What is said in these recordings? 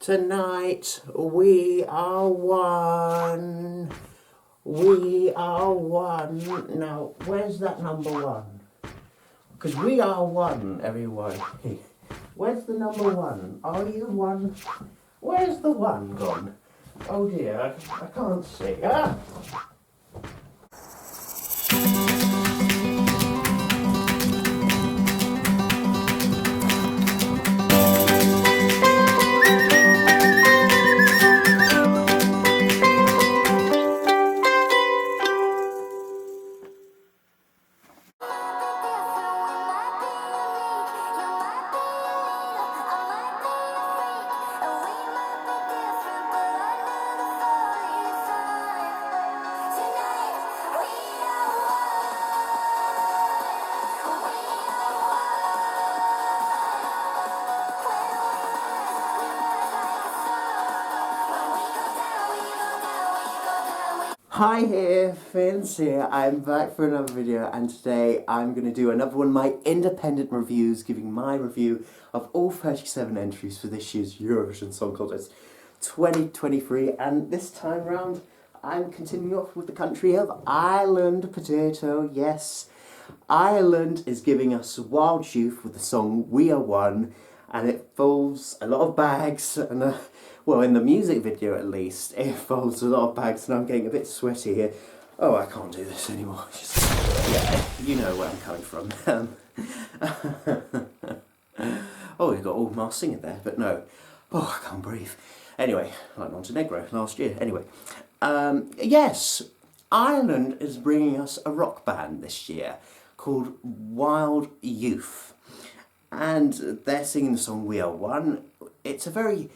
Tonight we are one. We are one. Now, where's that number one? Because we are one, everyone. Where's the number one? Are you one? Where's the one gone? Oh dear, I can't see. Ah! Hi here, Finss here. I'm back for another video, and today I'm going to do another one of my independent reviews, giving my review of all 37 entries for this year's Eurovision Song Contest 2023, and this time round I'm continuing off with the country of Ireland. Potato, yes. Ireland is giving us Wild Youth with the song We Are One, and it involves a lot of bags and well, in the music video at least, it involves a lot of bags, and I'm getting a bit sweaty here. Oh, I can't do this anymore. Yeah, you know where I'm coming from. Oh, we've got all Mars singing there, but no. Oh, I can't breathe. Anyway, like Montenegro last year. Anyway, yes, Ireland is bringing us a rock band this year called Wild Youth. And they're singing the song We Are One. It's a very,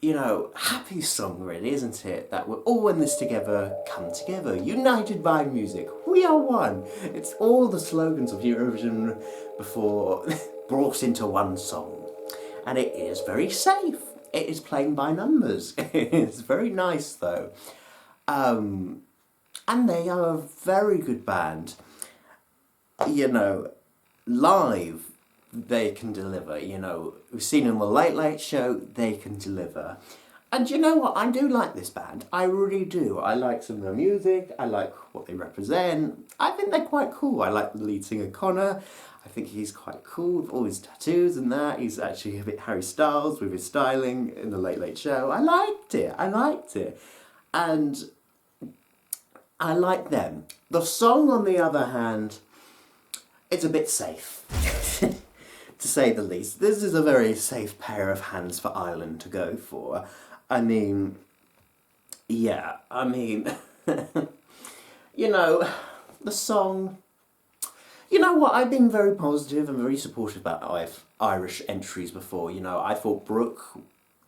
you know, happy song really, isn't it? That we're all in this together, come together, united by music, we are one. It's all the slogans of Eurovision before brought into one song. And it is very safe. It is playing by numbers. It's very nice though. And they are a very good band. You know, live, they can deliver, you know. We've seen in the Late Late Show, they can deliver. And you know what, I do like this band, I really do. I like some of their music, I like what they represent. I think they're quite cool. I like the lead singer Connor, I think he's quite cool with all his tattoos and that. He's actually a bit Harry Styles with his styling in the Late Late Show. I liked it. And I like them. The song, on the other hand, it's a bit safe. To say the least. This is a very safe pair of hands for Ireland to go for. I mean, yeah, you know, the song, you know what, I've been very positive and very supportive about Irish entries before. You know, I thought Brooke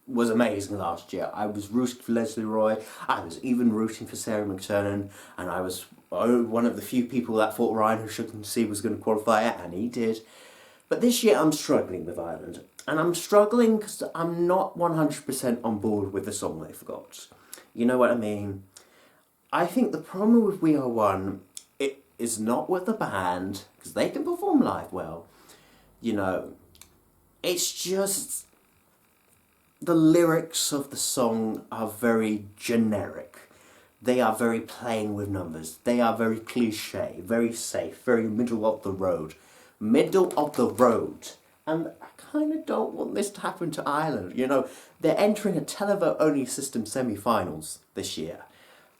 was amazing last year. I was rooting for Leslie Roy, I was even rooting for Sarah McTernan, and I was one of the few people that thought Ryan O'Shaughnessy was going to qualify it, and he did. But this year I'm struggling with Ireland, and I'm struggling because I'm not 100% on board with the song they've got. You know what I mean? I think the problem with We Are One, it is not with the band, because they can perform live well. You know, it's just the lyrics of the song are very generic. They are very playing with numbers. They are very cliche, very safe, very middle of the road. Middle of the road. And I kind of don't want this to happen to Ireland. You know, they're entering a televote-only system semi-finals this year.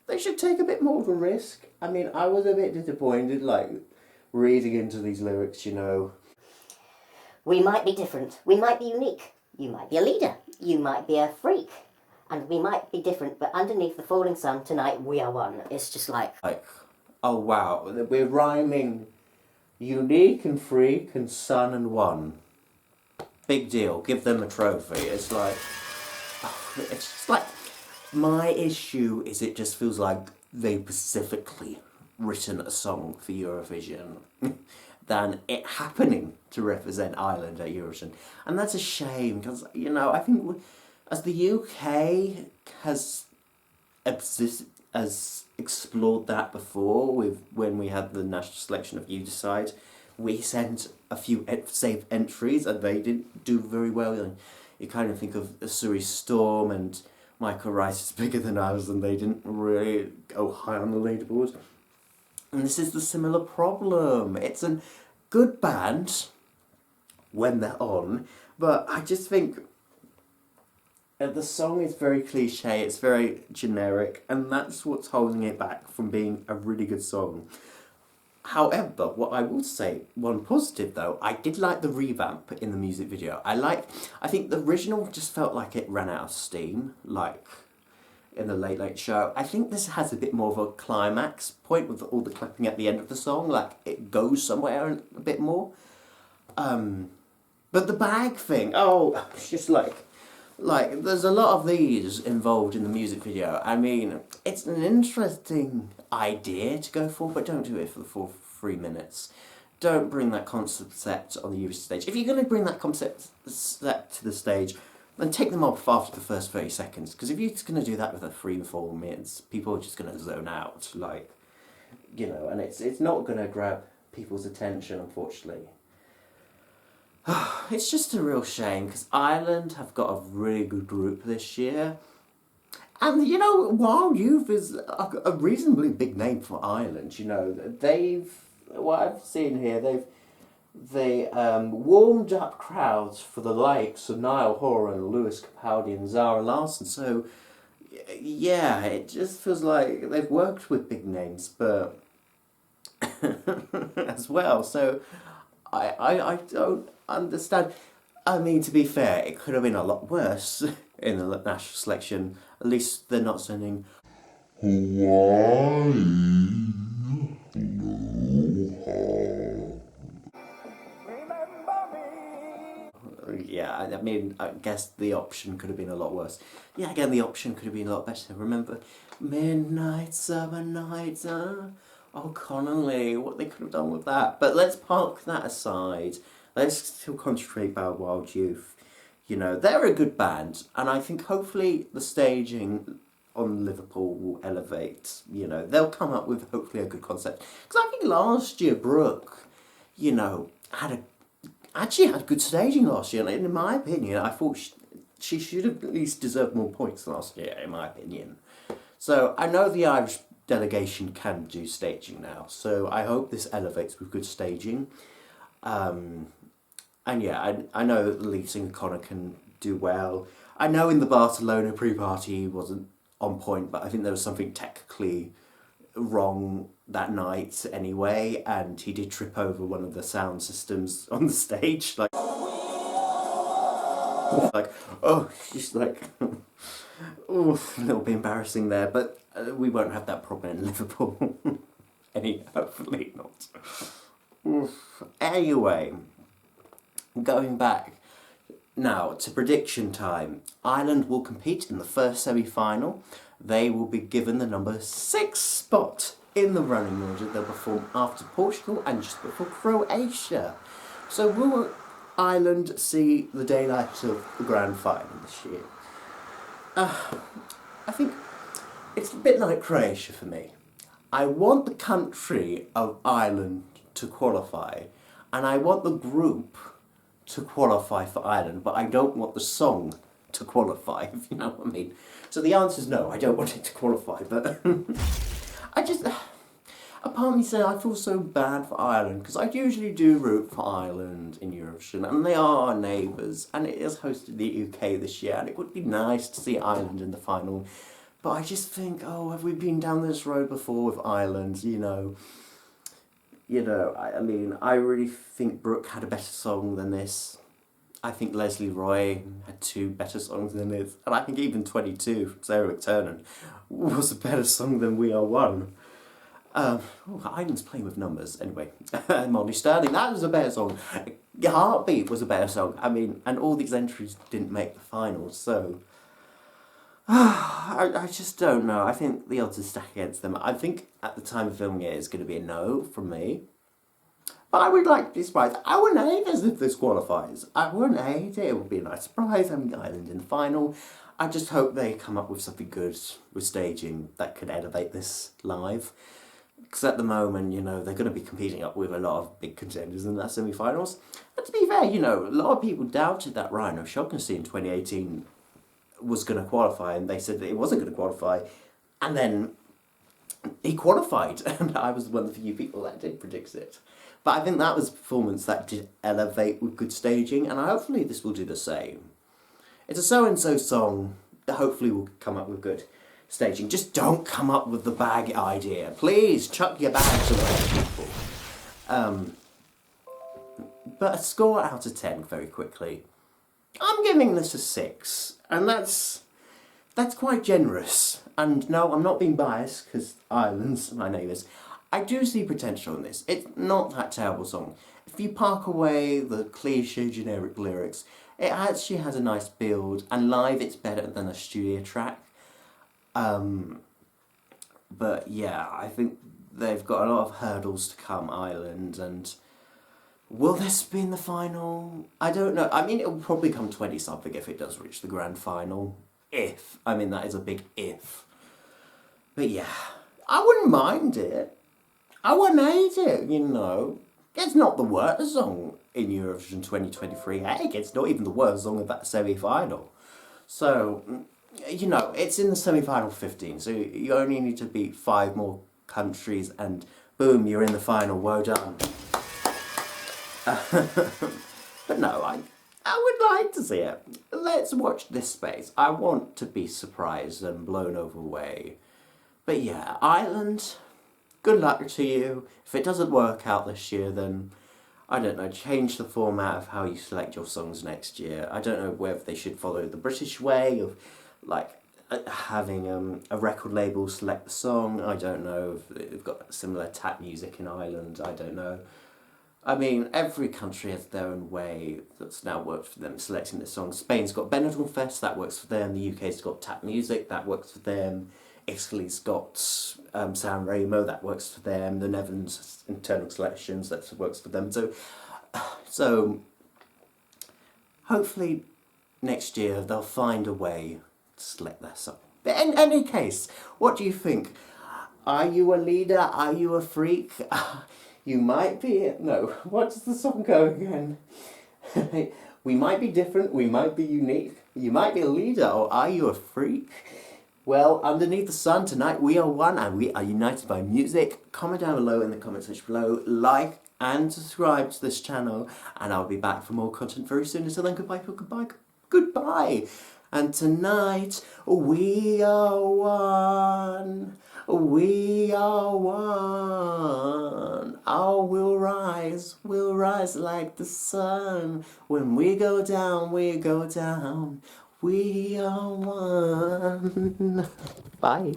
They should take a bit more of a risk. I mean, I was a bit disappointed, like, reading into these lyrics, you know. We might be different. We might be unique. You might be a leader. You might be a freak. And we might be different, but underneath the falling sun tonight, we are one. It's just like, oh wow, we're rhyming unique and freak and sun and one. Big deal. Give them a trophy. It's like, it's just like, my issue is it just feels like they specifically written a song for Eurovision than it happening to represent Ireland at Eurovision. And that's a shame, because, you know, I think as the UK has explored that before, when we had the national selection of You Decide, we sent a few safe entries and they didn't do very well you kind of think of Suri Storm and Michael Rice is bigger than us, and they didn't really go high on the leaderboard. And this is the similar problem. It's a good band when they're on, but I just think the song is very cliche, it's very generic, and that's what's holding it back from being a really good song. However, what I will say, one positive though, I did like the revamp in the music video. I think the original just felt like it ran out of steam, like in the Late Late Show. I think this has a bit more of a climax point with all the clapping at the end of the song, like it goes somewhere a bit more. But the bag thing, oh, it's just like, there's a lot of these involved in the music video. I mean, it's an interesting idea to go for, but don't do it for the full 3 minutes. Don't bring that concept on the Eurovision stage. If you're going to bring that concept to the stage, then take them off after the first 30 seconds. Because if you're just going to do that with a 3 or 4 minutes, people are just going to zone out. Like, you know, and it's not going to grab people's attention, unfortunately. It's just a real shame, because Ireland have got a really good group this year. And, you know, Wild Youth is a reasonably big name for Ireland, you know. What I've seen here, they warmed up crowds for the likes of Niall Horan, Lewis Capaldi and Zara Larsson. So, yeah, it just feels like they've worked with big names, but as well. So, I don't understand. I mean, to be fair, it could have been a lot worse in the national selection. At least they're not sending Hawaii. Yeah, I mean, I guess the option could have been a lot worse. Yeah, again, the option could have been a lot better. Remember, Midnight Summer Nights, oh, Connolly, what they could have done with that. But let's park that aside. Let's still concentrate about Wild Youth. You know, they're a good band, and I think hopefully the staging on Liverpool will elevate. You know, they'll come up with hopefully a good concept. Because I think last year Brooke, you know, actually had good staging last year. And in my opinion, I thought she should have at least deserved more points last year, in my opinion. So I know the Irish delegation can do staging now, so I hope this elevates with good staging. And yeah, I know that the lead singer Connor can do well. I know in the Barcelona pre-party he wasn't on point, but I think there was something technically wrong that night anyway, and he did trip over one of the sound systems on the stage, like oh, just like, oof, a little bit embarrassing there, but we won't have that problem in Liverpool. Hopefully not. Oof. Anyway, going back now to prediction time. Ireland will compete in the first semi-final. They will be given the number 6 spot in the running order. They'll perform after Portugal and just before Croatia. So will Ireland see the daylight of the grand final this year? I think it's a bit like Croatia for me. I want the country of Ireland to qualify, and I want the group to qualify for Ireland, but I don't want the song to qualify, if you know what I mean. So the answer is no, I don't want it to qualify, but a part of me said I feel so bad for Ireland, because I usually do root for Ireland in Eurovision, and they are our neighbours, and it is hosted the UK this year, and it would be nice to see Ireland in the final. But I just think, oh, have we been down this road before with Ireland, you know? I mean, I really think Brooke had a better song than this. I think Leslie Roy had 2 better songs than this. And I think even 22 from Sarah McTurnan was a better song than We Are One. Ireland's playing with numbers, anyway. Molly Sterling, that was a better song. Heartbeat was a better song. I mean, and all these entries didn't make the finals, so I just don't know. I think the odds are stacked against them. I think at the time of filming it's going to be a no from me. But I would like to be surprised. I wouldn't hate it if this qualifies. I wouldn't hate it. It would be a nice surprise having Ireland in the final. I just hope they come up with something good with staging that could elevate this live. Because at the moment, you know, they're going to be competing up with a lot of big contenders in that semi-finals. And to be fair, you know, a lot of people doubted that Rhino Shogunsi in 2018 was going to qualify, and they said that it wasn't going to qualify. And then he qualified, and I was one of the few people that did predict it. But I think that was a performance that did elevate with good staging, and hopefully this will do the same. It's a so-and-so song that hopefully will come up with good staging. Just don't come up with the bag idea. Please, chuck your bags away, people. But a score out of 10, very quickly. I'm giving this a 6, and that's quite generous. And no, I'm not being biased, because Ireland's my neighbours. I do see potential in this. It's not that terrible song. If you park away the cliche generic lyrics, it actually has a nice build, and live it's better than a studio track. But yeah, I think they've got a lot of hurdles to come, Ireland, and will this be in the final? I don't know. I mean, it will probably come 20-something if it does reach the grand final. If. I mean, that is a big if. But yeah, I wouldn't mind it. I wouldn't hate it, you know. It's not the worst song in Eurovision 2023. Heck, it's not even the worst song of that semi-final. So, you know, it's in the semi-final 15, so you only need to beat 5 more countries and boom, you're in the final. Well done. But no, I would like to see it. Let's watch this space. I want to be surprised and blown away. But yeah, Ireland, good luck to you. If it doesn't work out this year, then, I don't know, change the format of how you select your songs next year. I don't know whether they should follow the British way of, like, having a record label select the song. I don't know if they've got similar tap music in Ireland. I don't know. I mean, every country has their own way that's now worked for them selecting the songs. Spain's got Benidorm Fest, that works for them. The UK's got tap music, that works for them. Italy's got San Remo, that works for them. The Netherlands internal selections, that works for them. So hopefully next year they'll find a way to select their song. But in any case, what do you think? Are you a leader? Are you a freak? You might be... No, what does the song go again? We might be different, we might be unique. You might be a leader, or are you a freak? Well, underneath the sun tonight, we are one and we are united by music. Comment down below in the comment section below, like and subscribe to this channel, and I'll be back for more content very soon. Until then, goodbye, goodbye, goodbye. And tonight, we are one. We are one. Oh, we'll rise like the sun. When we go down, we go down. We are one. Bye.